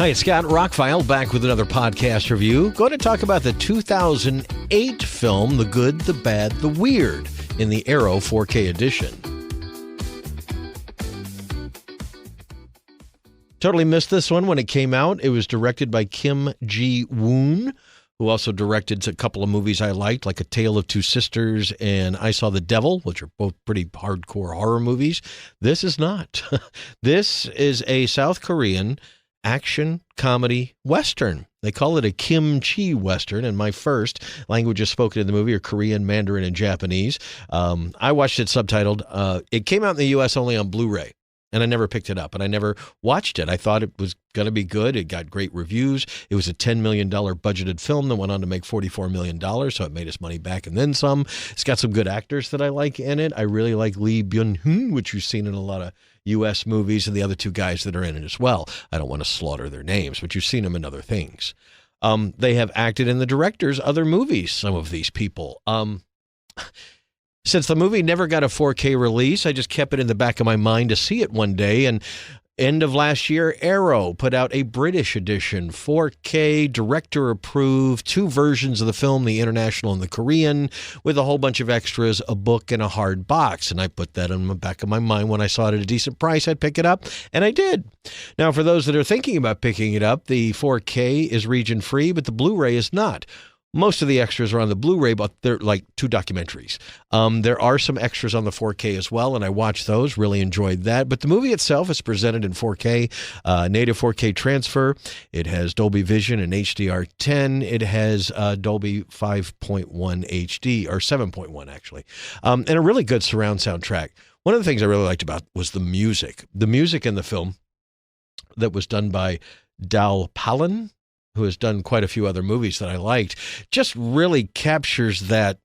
Hi, it's Scott ROCKFILE back with another podcast review. Going to talk about the 2008 film, The Good, the Bad, the Weird, in the Arrow 4K edition. Totally missed this one when it came out. It was directed by Kim Ji-woon, who also directed a couple of movies I liked, like A Tale of Two Sisters and I Saw the Devil, which are both pretty hardcore horror movies. This is not. This is a South Korean action comedy Western. They call it a kimchi Western, and my first languages spoken in the movie are Korean, Mandarin, and Japanese. I watched it subtitled. It came out in the U.S. only on Blu-ray, and I never picked it up, and I never watched it. I thought it was going to be good. It got great reviews. It was a $10 million budgeted film that went on to make $44 million, so it made its money back and then some. It's got some good actors that I like in it. I really like Lee Byung-hun, which you've seen in a lot of U.S. movies, and the other two guys that are in it as well. I don't want to slaughter their names, but you've seen them in other things. They have acted in the director's other movies, some of these people. Since the movie never got a 4K release, I just kept it in the back of my mind to see it one day. And end of last year, Arrow put out a British edition, 4K, director approved, two versions of the film, the international and the Korean, with a whole bunch of extras, a book, and a hard box. And I put that in the back of my mind. When I saw it at a decent price, I'd pick it up, and I did. Now, for those that are thinking about picking it up, the 4K is region free, but the Blu-ray is not. Most of the extras are on the Blu-ray, but they're like two documentaries. There are some extras on the 4K as well, and I watched those, really enjoyed that. But the movie itself is presented in 4K, native 4K transfer. It has Dolby Vision and HDR10. It has Dolby 5.1 HD, or 7.1 actually, and a really good surround soundtrack. One of the things I really liked about was the music. The music in the film that was done by Dal Palin, who has done quite a few other movies that I liked, just really captures that.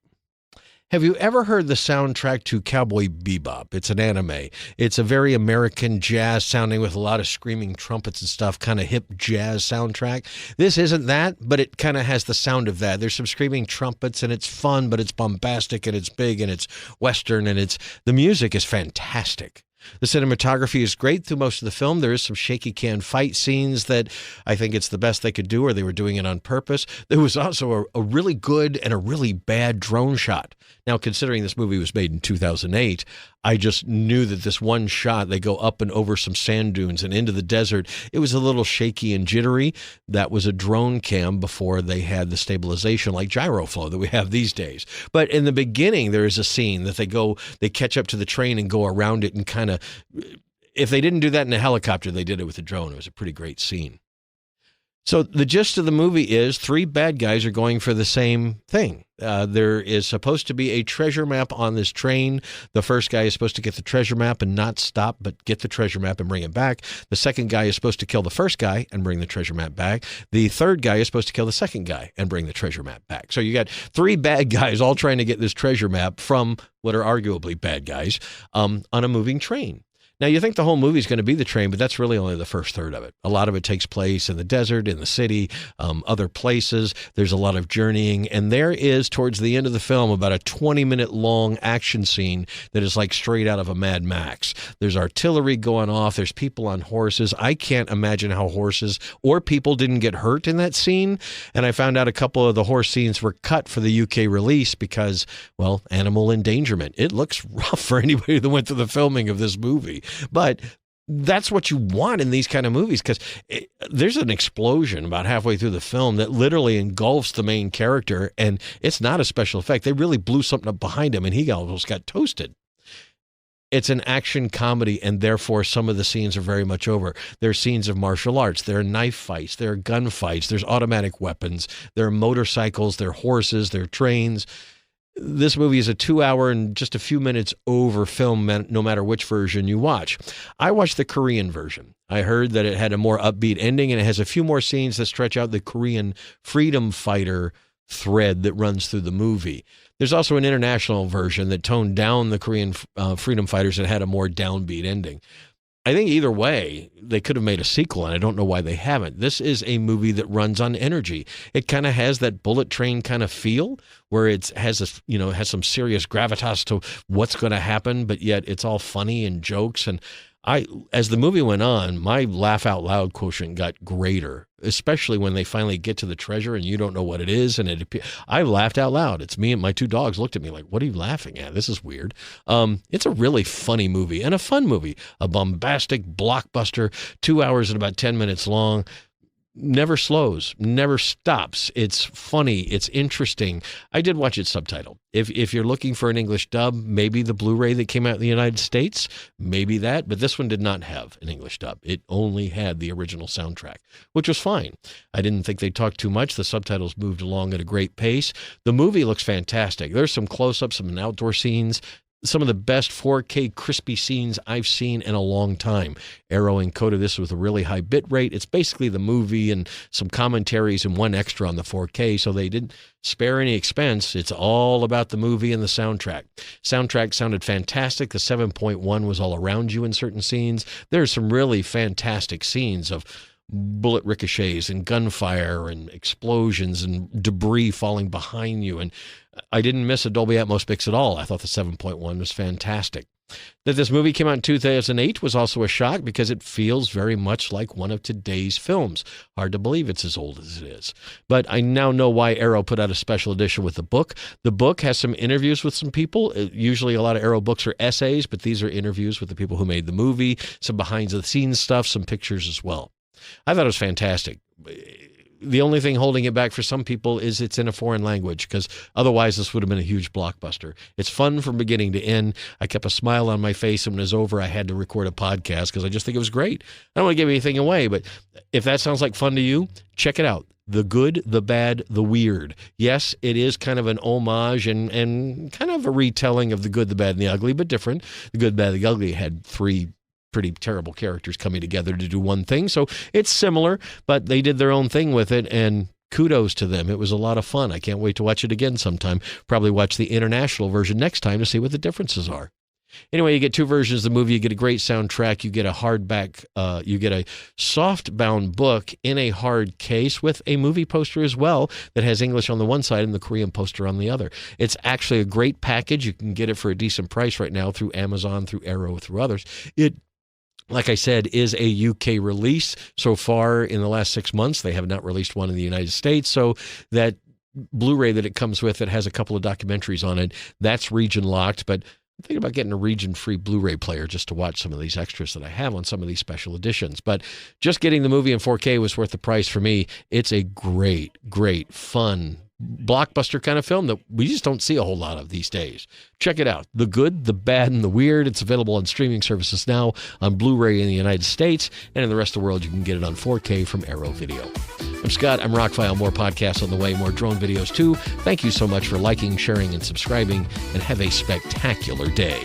Have you ever heard the soundtrack to Cowboy Bebop? It's an anime. It's a very American jazz sounding with a lot of screaming trumpets and stuff, kind of hip jazz soundtrack. This isn't that, but it kind of has the sound of that. There's some screaming trumpets, and it's fun, but it's bombastic, and it's big, and it's Western, and the music is fantastic. The cinematography is great through most of the film. There is some shaky cam fight scenes that I think it's the best they could do, or they were doing it on purpose. There was also a really good and a really bad drone shot. Now, considering this movie was made in 2008, I just knew that this one shot, they go up and over some sand dunes and into the desert. It was a little shaky and jittery. That was a drone cam before they had the stabilization like gyroflow that we have these days. But in the beginning, there is a scene that they catch up to the train and go around it and kind of, if they didn't do that in a helicopter, they did it with a drone. It was a pretty great scene. So the gist of the movie is three bad guys are going for the same thing. There is supposed to be a treasure map on this train. The first guy is supposed to get the treasure map and not stop, but get the treasure map and bring it back. The second guy is supposed to kill the first guy and bring the treasure map back. The third guy is supposed to kill the second guy and bring the treasure map back. So you got three bad guys all trying to get this treasure map from what are arguably bad guys on a moving train. Now, you think the whole movie is going to be the train, but that's really only the first third of it. A lot of it takes place in the desert, in the city, other places. There's a lot of journeying. And there is, towards the end of the film, about a 20-minute long action scene that is like straight out of a Mad Max. There's artillery going off. There's people on horses. I can't imagine how horses or people didn't get hurt in that scene. And I found out a couple of the horse scenes were cut for the UK release because, well, animal endangerment. It looks rough for anybody that went through the filming of this movie. But that's what you want in these kind of movies, because there's an explosion about halfway through the film that literally engulfs the main character, and it's not a special effect. They really blew something up behind him, and he almost got toasted. It's an action comedy, and therefore some of the scenes are very much over. There are scenes of martial arts. There are knife fights. There are gun fights. There's automatic weapons. There are motorcycles. There are horses. There are trains. This movie is a 2-hour and just a few minutes over film, no matter which version you watch. I watched the Korean version. I heard that it had a more upbeat ending, and it has a few more scenes that stretch out the Korean freedom fighter thread that runs through the movie. There's also an international version that toned down the Korean freedom fighters and had a more downbeat ending. I think either way, they could have made a sequel, and I don't know why they haven't. This is a movie that runs on energy. It kind of has that Bullet Train kind of feel, where it has some serious gravitas to what's going to happen, but yet it's all funny and jokes. And As the movie went on, my laugh out loud quotient got greater, especially when they finally get to the treasure and you don't know what it is. And I laughed out loud. It's me and my two dogs looked at me like, what are you laughing at? This is weird. It's a really funny movie and a fun movie, a bombastic blockbuster, 2 hours and about 10 minutes long. Never slows, never stops. It's funny. It's interesting. I did watch it subtitled. If you're looking for an English dub, maybe the Blu-ray that came out in the United States, maybe that. But this one did not have an English dub. It only had the original soundtrack, which was fine. I didn't think they talked too much. The subtitles moved along at a great pace. The movie looks fantastic. There's some close-ups, some outdoor scenes. Some of the best 4K crispy scenes I've seen in a long time. Arrow encoded this with a really high bit rate. It's basically the movie and some commentaries and one extra on the 4K, so they didn't spare any expense. It's all about the movie and the soundtrack. Soundtrack sounded fantastic. The 7.1 was all around you in certain scenes. There's some really fantastic scenes of bullet ricochets and gunfire and explosions and debris falling behind you. And I didn't miss a Dolby Atmos mix at all. I thought the 7.1 was fantastic. That this movie came out in 2008 was also a shock because it feels very much like one of today's films. Hard to believe it's as old as it is. But I now know why Arrow put out a special edition with the book. The book has some interviews with some people. Usually a lot of Arrow books are essays, but these are interviews with the people who made the movie, some behind-the-scenes stuff, some pictures as well. I thought it was fantastic. The only thing holding it back for some people is it's in a foreign language, because otherwise this would have been a huge blockbuster. It's fun from beginning to end. I kept a smile on my face, and when it was over, I had to record a podcast because I just think it was great. I don't want to give anything away, but if that sounds like fun to you, check it out. The Good, the Bad, the Weird. Yes, it is kind of an homage and kind of a retelling of The Good, the Bad, and the Ugly, but different. The Good, the Bad, and the Ugly had three pretty terrible characters coming together to do one thing. So it's similar, but they did their own thing with it, and kudos to them. It was a lot of fun. I can't wait to watch it again sometime. Probably watch the international version next time to see what the differences are. Anyway, you get two versions of the movie. You get a great soundtrack. You get a hardback, you get a soft-bound book in a hard case with a movie poster as well that has English on the one side and the Korean poster on the other. It's actually a great package. You can get it for a decent price right now through Amazon, through Arrow, through others. Like I said, is a UK release. So far in the last 6 months, they have not released one in the United States. So that Blu-ray that it comes with, it has a couple of documentaries on it. That's region locked, but I'm thinking about getting a region-free Blu-ray player just to watch some of these extras that I have on some of these special editions. But just getting the movie in 4K was worth the price for me. It's a great, great, fun blockbuster kind of film that we just don't see a whole lot of these days. Check it out. The Good, the Bad, and the Weird. It's available on streaming services now on Blu-ray in the United States, and in the rest of the world you can get it on 4K from Arrow Video. I'm Scott. I'm ROCKFILE. More podcasts on the way, more drone videos too. Thank you so much for liking, sharing, and subscribing, and have a spectacular day.